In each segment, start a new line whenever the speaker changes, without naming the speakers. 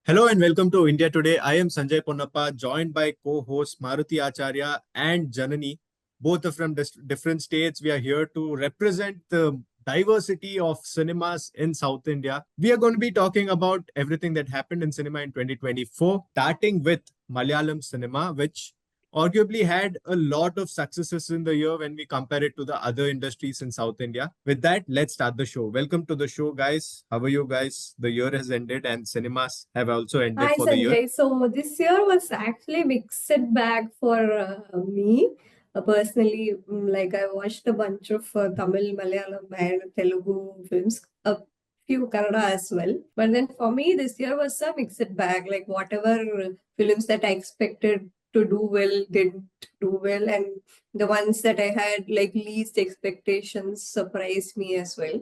Hello and welcome to India Today. I am Sanjay Ponnappa, joined by co-hosts Maruti Acharya and Janani. Both are from different states. We are here to represent the diversity of cinemas in South India. We are going to be talking about everything that happened in cinema in 2024, starting with Malayalam cinema, which arguably had a lot of successes in the year when we compare it to the other industries in South India. With that, let's start the show. Welcome to the show, guys. How are you guys? The year has ended and cinemas have also ended
Hi
for the year.
Sanjay. So this year was actually mixed bag for me personally. Like I watched a bunch of Tamil, Malayalam, and Telugu films, a few Kannada as well. But then for me, this year was a mixed bag. Like whatever films that I expected to do well didn't do well, and the ones that I had like least expectations surprised me as well.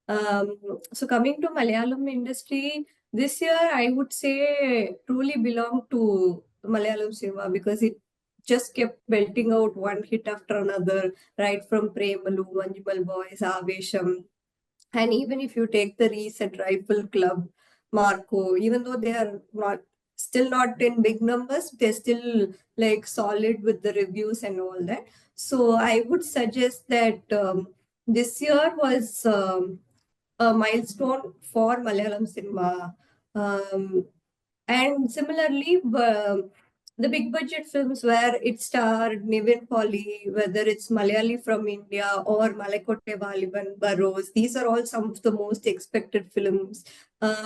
Um, so coming to Malayalam industry. This year, I would say truly belonged to Malayalam cinema because it just kept belting out one hit after another, right from Premalu, Manjummel Boys, Aavesham, and even if you take the recent Rifle Club, Marco, even though they are not in big numbers, they're still like solid with the reviews and all that. So I would suggest that this year was a milestone for Malayalam cinema. Um, and similarly, the big budget films where it starred Nivin Pauly, whether it's Malayali from India or Malakote Valiban, Burrows, these are all some of the most expected films.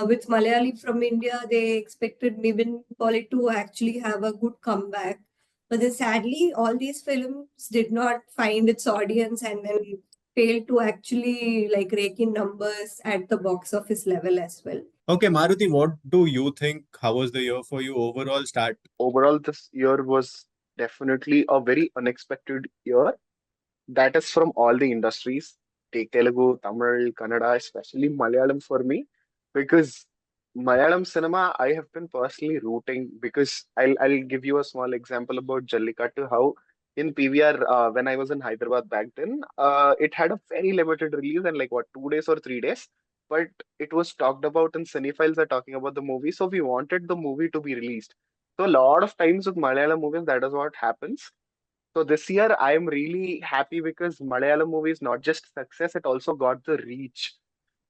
With Malayali from India, they expected Nivin Pauly to actually have a good comeback. But then sadly, all these films did not find its audience and then failed to actually like rake in numbers at the box office level as well.
Okay, Maruti, what do you think? How was the year for you overall? Start.
Overall, this year was definitely a very unexpected year. That is from all the industries. Take Telugu, Tamil, Kannada, especially Malayalam for me, because Malayalam cinema, I have been personally rooting because I'll give you a small example about Jallikattu, how in PVR, when I was in Hyderabad back then, it had a very limited release and like what, 2 days or 3 days, but it was talked about and cinephiles are talking about the movie, so we wanted the movie to be released. So a lot of times with Malayalam movies, that is what happens. So this year, I am really happy because Malayalam movies not just success, it also got the reach.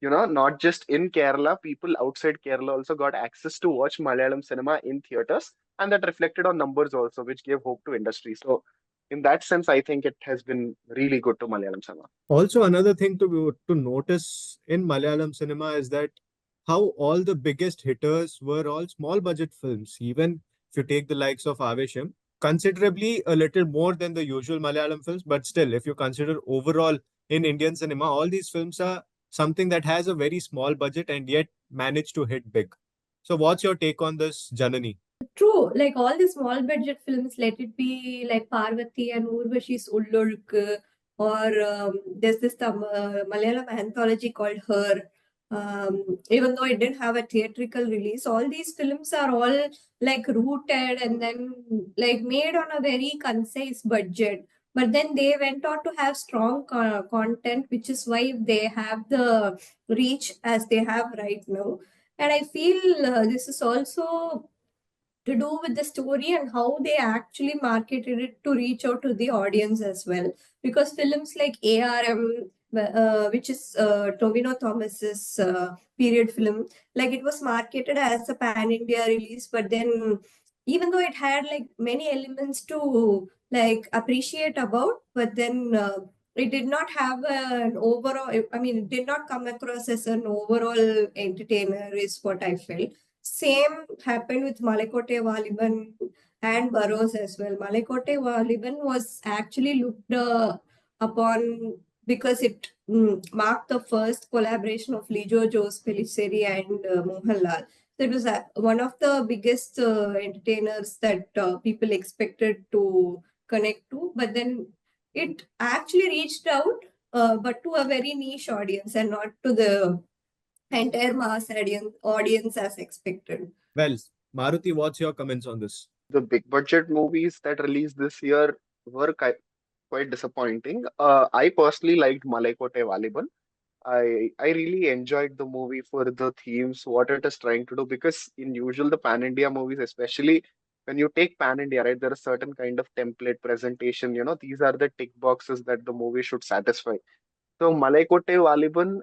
Not just in Kerala, people outside Kerala also got access to watch Malayalam cinema in theaters, and that reflected on numbers also, which gave hope to industry. So in that sense, I think it has been really good to Malayalam cinema.
Also, another thing to notice in Malayalam cinema is that how all the biggest hitters were all small budget films. Even if you take the likes of Aavesham, considerably a little more than the usual Malayalam films, but still, if you consider overall in Indian cinema, all these films are something that has a very small budget and yet managed to hit big. So, what's your take on this, Janani?
True, like all the small budget films, let it be like Parvati and Urvashi's ullozhukku, or there's this Malayalam anthology called Her. Even though it didn't have a theatrical release, all these films are all like rooted and then like made on a very concise budget. But then they went on to have strong content, which is why they have the reach as they have right now. And I feel this is also to do with the story and how they actually marketed it to reach out to the audience as well. Because films like ARM, which is Tovino Thomas's period film, like it was marketed as a pan India release, but then even though it had like many elements to like appreciate about, but then it did not have an overall. I mean, it did not come across as an overall entertainer, is what I felt. Same happened with Malakote Valiban and Burrows as well. Malakote Valiban was actually looked upon because it marked the first collaboration of Lijo Jose Pellicerri and Mohanlal. So it was one of the biggest entertainers that people expected to connect to, but then it actually reached out, but to a very niche audience and not to the entire mass audience as expected.
Well, Maruti, what's your comments on this?
The big budget movies that released this year were quite disappointing. I personally liked Malaikote Valiban. I really enjoyed the movie for the themes, what it is trying to do. Because in usual the pan India movies, especially when you take pan India, right, there is certain kind of template presentation. These are the tick boxes that the movie should satisfy. So Malaikote Valiban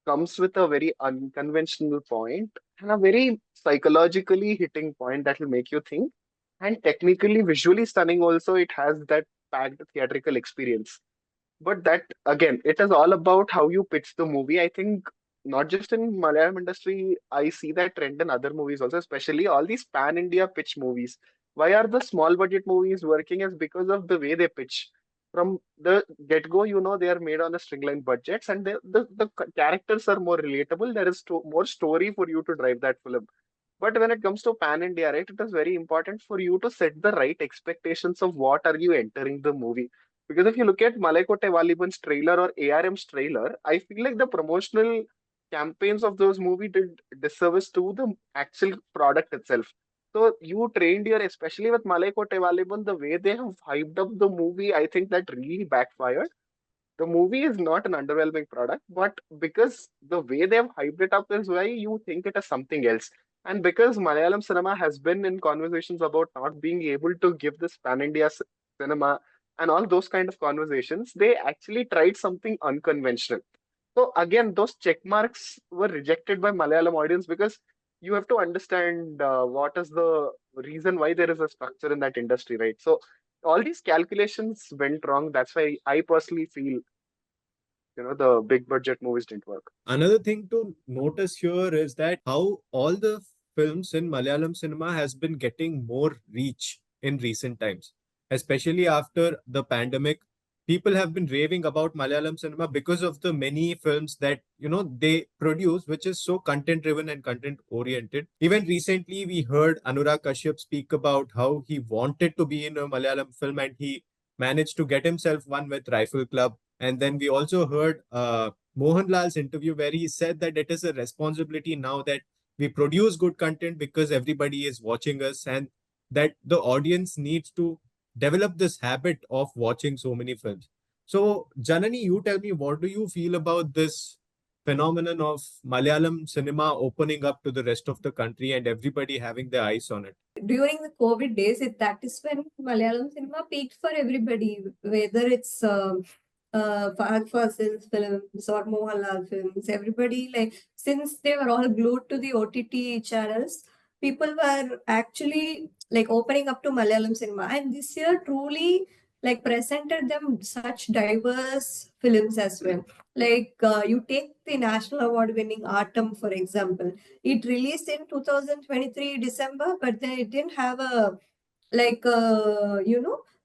comes with a very unconventional point and a very psychologically hitting point that will make you think. And technically, visually stunning also, it has that packed theatrical experience. But that again, it is all about how you pitch the movie. I think not just in Malayalam industry, I see that trend in other movies also, especially all these pan-India pitch movies. Why are the small budget movies working? Is because of the way they pitch. From the get-go, they are made on a stringline budgets, and the characters are more relatable. There is more story for you to drive that film. But when it comes to pan India, right, it is very important for you to set the right expectations of what are you entering the movie. Because if you look at Malaikote Valiban's trailer or ARM's trailer, I feel like the promotional campaigns of those movies did disservice to the actual product itself. So you trained your, especially with Malaikote Valiban, the way they have hyped up the movie, I think that really backfired. The movie is not an underwhelming product, but because the way they've hyped it up is why you think it is something else. And because Malayalam cinema has been in conversations about not being able to give this pan India cinema and all those kind of conversations, they actually tried something unconventional. So again, those check marks were rejected by Malayalam audience because you have to understand what is the reason why there is a structure in that industry, right? So all these calculations went wrong. That's why I personally feel, the big budget movies didn't work.
Another thing to notice here is that how all the films in Malayalam cinema has been getting more reach in recent times, especially after the pandemic. People have been raving about Malayalam cinema because of the many films that they produce, which is so content driven and content oriented. Even recently, we heard Anurag Kashyap speak about how he wanted to be in a Malayalam film and he managed to get himself one with Rifle Club. And then we also heard Mohanlal's interview where he said that it is a responsibility now that we produce good content because everybody is watching us and that the audience needs to develop this habit of watching so many films. So, Janani, you tell me, what do you feel about this phenomenon of Malayalam cinema opening up to the rest of the country and everybody having their eyes on it?
During the COVID days, that is when Malayalam cinema peaked for everybody, whether it's Fahad Fasil's films or Mohanlal films. Everybody, like, since they were all glued to the OTT channels, people were actually like opening up to Malayalam cinema. And this year truly like presented them such diverse films as well. Like you take the national award winning Atom, for example. It released in 2023 December, but then it didn't have a like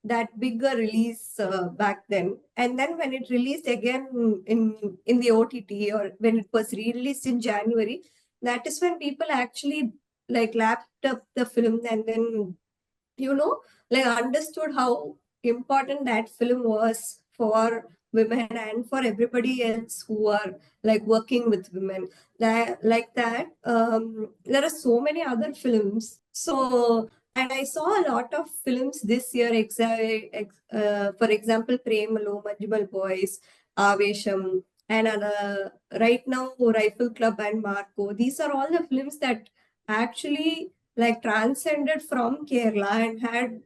that bigger release back then. And then when it released again in the OTT, or when it was re-released in January, that is when people actually like lapped up the film and then like understood how important that film was for women and for everybody else who are like working with women. That like that there are so many other films. So and I saw a lot of films this year, for example, Premalo, Manjummel Boys, Aavesham, and right now Rifle Club and Marco. These are all the films that actually like transcended from Kerala and had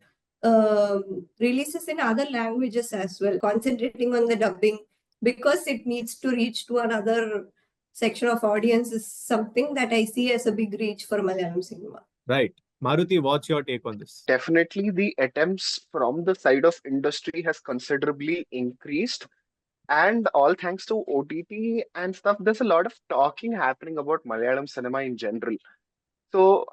releases in other languages as well, concentrating on the dubbing because it needs to reach to another section of audience is something that I see as a big reach for Malayalam cinema.
Right. Maruti, what's your take on this?
Definitely, the attempts from the side of industry has considerably increased. And all thanks to OTT and stuff, there's a lot of talking happening about Malayalam cinema in general. So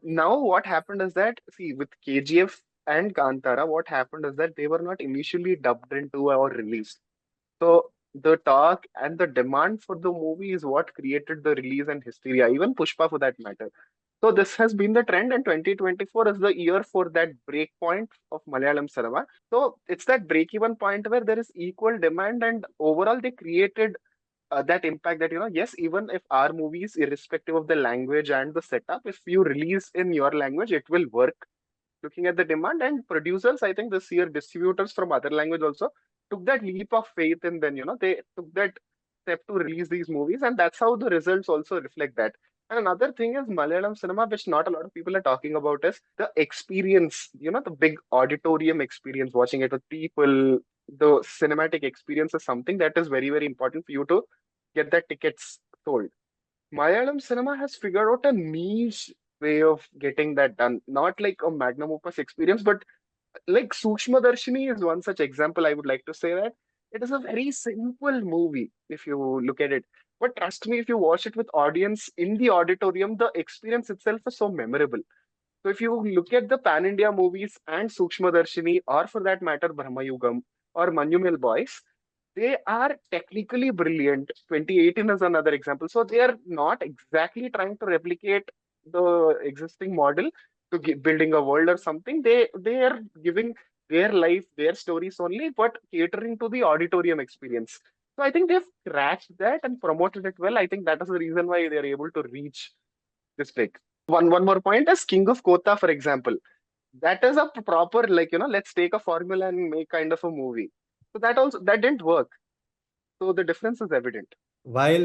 now what happened is that, see, with KGF and Kantara, what happened is that they were not initially dubbed into or released. So the talk and the demand for the movie is what created the release and hysteria, even Pushpa for that matter. So this has been the trend, and 2024 is the year for that break point of Malayalam cinema. So it's that break-even point where there is equal demand, and overall they created that impact that, yes, even if our movies, irrespective of the language and the setup, if you release in your language, it will work. Looking at the demand and producers, I think this year distributors from other language also took that leap of faith, and then they took that step to release these movies, and that's how the results also reflect that. And another thing is Malayalam cinema, which not a lot of people are talking about, is the experience, the big auditorium experience, watching it with people. The cinematic experience is something that is very, very important for you to get the tickets sold. Malayalam cinema has figured out a niche way of getting that done. Not like a magnum opus experience, but like Sukshma Darshini is one such example. I would like to say that it is a very simple movie if you look at it. But trust me, if you watch it with audience in the auditorium, the experience itself is so memorable. So if you look at the Pan India movies and Sukshma Darshini, or for that matter, Bramayugam or Manjummel Boys, they are technically brilliant. 2018 is another example. So they are not exactly trying to replicate the existing model to building a world or something. They are giving their life, their stories only, but catering to the auditorium experience. So I think they've cracked that and promoted it well. I think that is the reason why they are able to reach this big. One more point is King of Kotha, for example. That is a proper, like, let's take a formula and make kind of a movie. So that didn't work. So the difference is evident.
While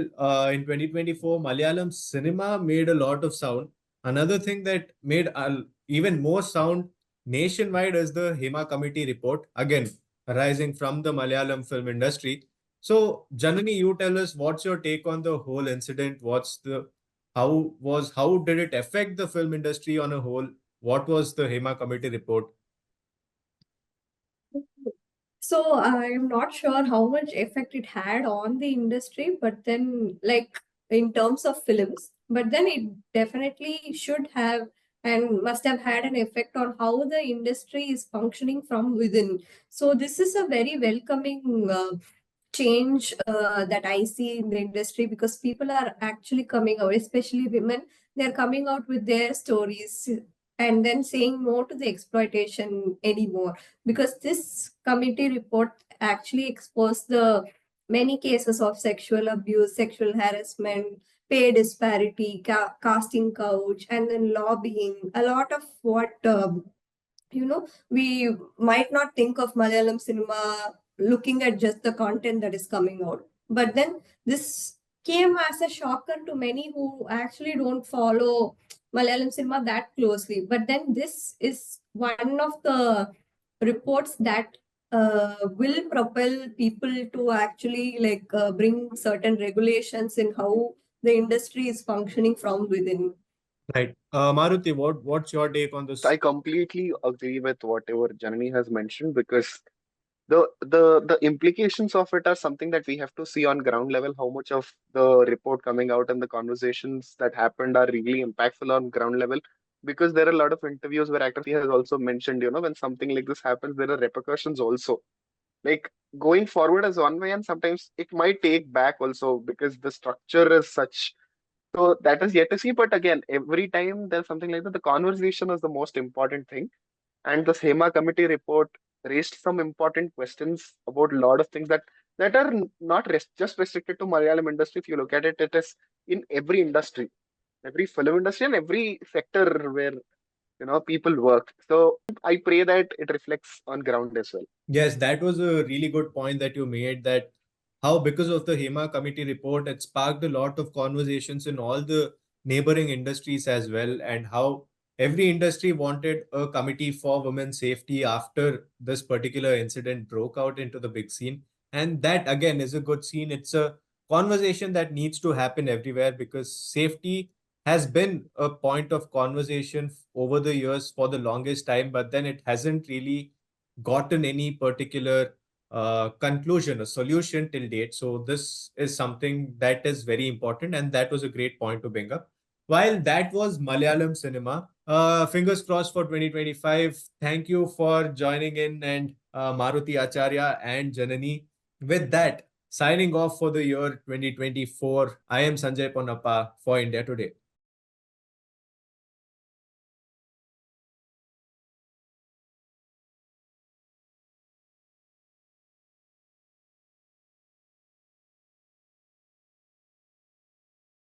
in 2024, Malayalam cinema made a lot of sound, another thing that made even more sound nationwide is the HEMA Committee Report, again, arising from the Malayalam film industry. So, Janani, you tell us what's your take on the whole incident? How did it affect the film industry on a whole? What was the HEMA Committee Report?
So I'm not sure how much effect it had on the industry, but then like in terms of films, but then it definitely should have and must have had an effect on how the industry is functioning from within. So this is a very welcoming change that I see in the industry, because people are actually coming out, especially women, they're coming out with their stories and then saying no to the exploitation anymore, because this committee report actually exposed the many cases of sexual abuse, sexual harassment, pay disparity, casting couch, and then lobbying. A lot of what we might not think of Malayalam cinema looking at just the content that is coming out. But then this came as a shocker to many who actually don't follow Malayalam cinema that closely. But then this is one of the reports that will propel people to actually bring certain regulations in how the industry is functioning from within.
Right. Maruti, what's your take on this?
I completely agree with whatever Janani has mentioned, because the implications of it are something that we have to see on ground level. How much of the report coming out and the conversations that happened are really impactful on ground level, because there are a lot of interviews where actor has also mentioned, when something like this happens, there are repercussions also. Like, going forward as one way, and sometimes it might take back also, because the structure is such. So that is yet to see. But again, every time there's something like that, the conversation is the most important thing. And the SEMA committee report raised some important questions about a lot of things that are not just restricted to Malayalam industry. If you look at it, it is in every industry, every film industry, and every sector where people work. So I pray that it reflects on ground as well.
Yes, that was a really good point that you made, that how because of the HEMA committee report, it sparked a lot of conversations in all the neighboring industries as well, and how every industry wanted a committee for women's safety after this particular incident broke out into the big scene. And that again is a good scene. It's a conversation that needs to happen everywhere, because safety has been a point of conversation over the years for the longest time, but then it hasn't really gotten any particular conclusion or solution till date. So this is something that is very important, and that was a great point to bring up. While that was Malayalam cinema, fingers crossed for 2025. Thank you for joining in, and Maruti Acharya and Janani. With that, signing off for the year 2024, I am Sanjay Ponnappa for India Today.